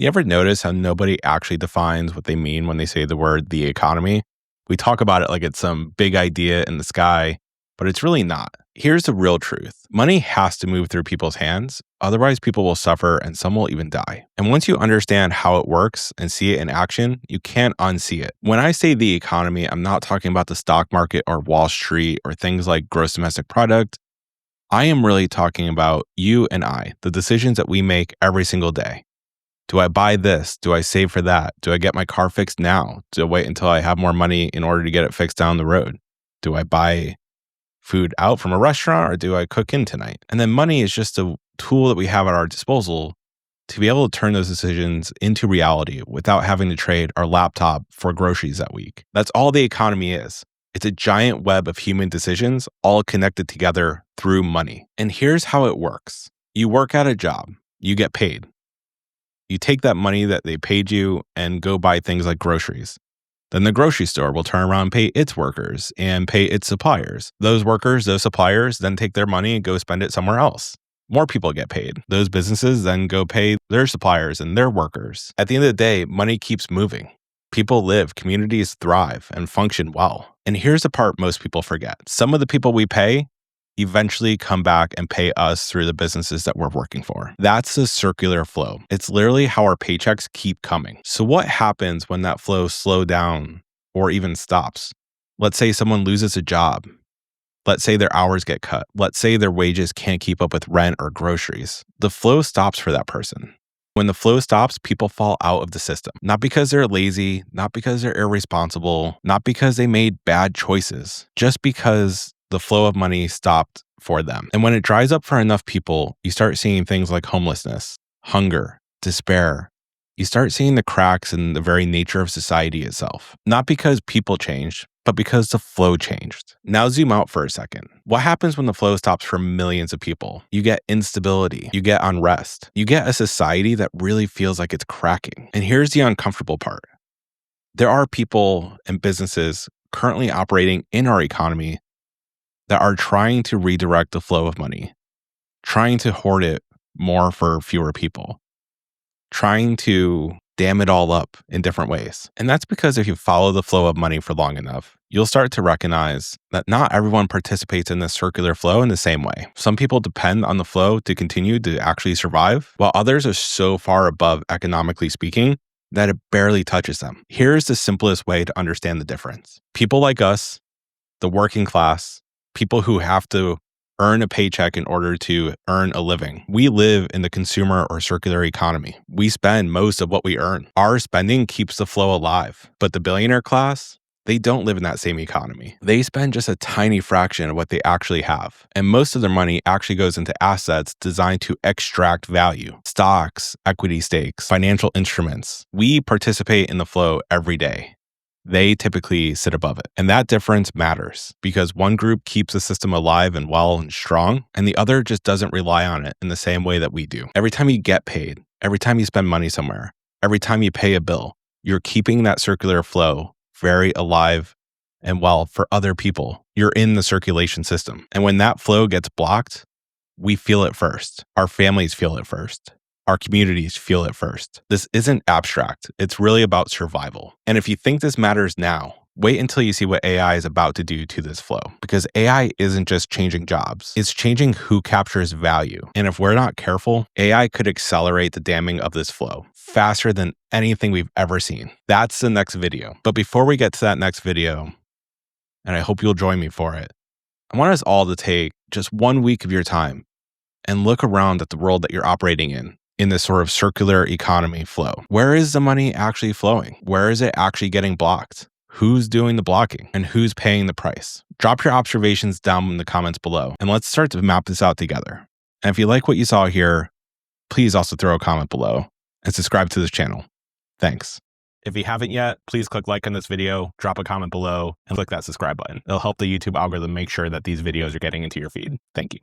You ever notice how nobody actually defines what they mean when they say the word the economy? We talk about it like it's some big idea in the sky, but it's really not. Here's the real truth. Money has to move through people's hands. Otherwise, people will suffer and some will even die. And once you understand how it works and see it in action, you can't unsee it. When I say the economy, I'm not talking about the stock market or Wall Street or things like gross domestic product. I am really talking about you and I, the decisions that we make every single day. Do I buy this? Do I save for that? Do I get my car fixed now? Do I wait until I have more money in order to get it fixed down the road? Do I buy food out from a restaurant or do I cook in tonight? And then money is just a tool that we have at our disposal to be able to turn those decisions into reality without having to trade our laptop for groceries that week. That's all the economy is. It's a giant web of human decisions all connected together through money. And here's how it works. You work at a job, you get paid. You take that money that they paid you and go buy things like groceries. Then the grocery store will turn around and pay its workers and pay its suppliers. Those workers, those suppliers then take their money and go spend it somewhere else. More people get paid. Those businesses then go pay their suppliers and their workers. At the end of the day, money keeps moving. People live, communities thrive, and function well. And here's the part most people forget. Some of the people we pay eventually come back and pay us through the businesses that we're working for. That's the circular flow. It's literally how our paychecks keep coming. So what happens when that flow slows down or even stops? Let's say someone loses a job. Let's say their hours get cut. Let's say their wages can't keep up with rent or groceries. The flow stops for that person. When the flow stops, people fall out of the system. Not because they're lazy, not because they're irresponsible, not because they made bad choices, just because the flow of money stopped for them. And when it dries up for enough people, you start seeing things like homelessness, hunger, despair. You start seeing the cracks in the very nature of society itself. Not because people changed, but because the flow changed. Now zoom out for a second. What happens when the flow stops for millions of people? You get instability, you get unrest, you get a society that really feels like it's cracking. And here's the uncomfortable part. There are people and businesses currently operating in our economy that are trying to redirect the flow of money, trying to hoard it more for fewer people, trying to dam it all up in different ways. And that's because if you follow the flow of money for long enough, you'll start to recognize that not everyone participates in this circular flow in the same way. Some people depend on the flow to continue to actually survive, while others are so far above economically speaking that it barely touches them. Here's the simplest way to understand the difference. People like us, the working class, people who have to earn a paycheck in order to earn a living. We live in the consumer or circular economy. We spend most of what we earn. Our spending keeps the flow alive. But the billionaire class, they don't live in that same economy. They spend just a tiny fraction of what they actually have. And most of their money actually goes into assets designed to extract value. Stocks, equity stakes, financial instruments. We participate in the flow every day. They typically sit above it. And that difference matters because one group keeps the system alive and well and strong, and the other just doesn't rely on it in the same way that we do. Every time you get paid, every time you spend money somewhere, every time you pay a bill, you're keeping that circular flow very alive and well for other people. You're in the circulation system. And when that flow gets blocked, we feel it first. Our families feel it first. Our communities feel it first. This isn't abstract. It's really about survival. And if you think this matters now, wait until you see what AI is about to do to this flow. Because AI isn't just changing jobs. It's changing who captures value. And if we're not careful, AI could accelerate the damming of this flow faster than anything we've ever seen. That's the next video. But before we get to that next video, and I hope you'll join me for it, I want us all to take just 1 week of your time and look around at the world that you're operating in this sort of circular economy flow. Where is the money actually flowing? Where is it actually getting blocked? Who's doing the blocking and who's paying the price? Drop your observations down in the comments below and let's start to map this out together. And if you like what you saw here, please also throw a comment below and subscribe to this channel. Thanks. If you haven't yet, please click like on this video, drop a comment below, and click that subscribe button. It'll help the YouTube algorithm make sure that these videos are getting into your feed. Thank you.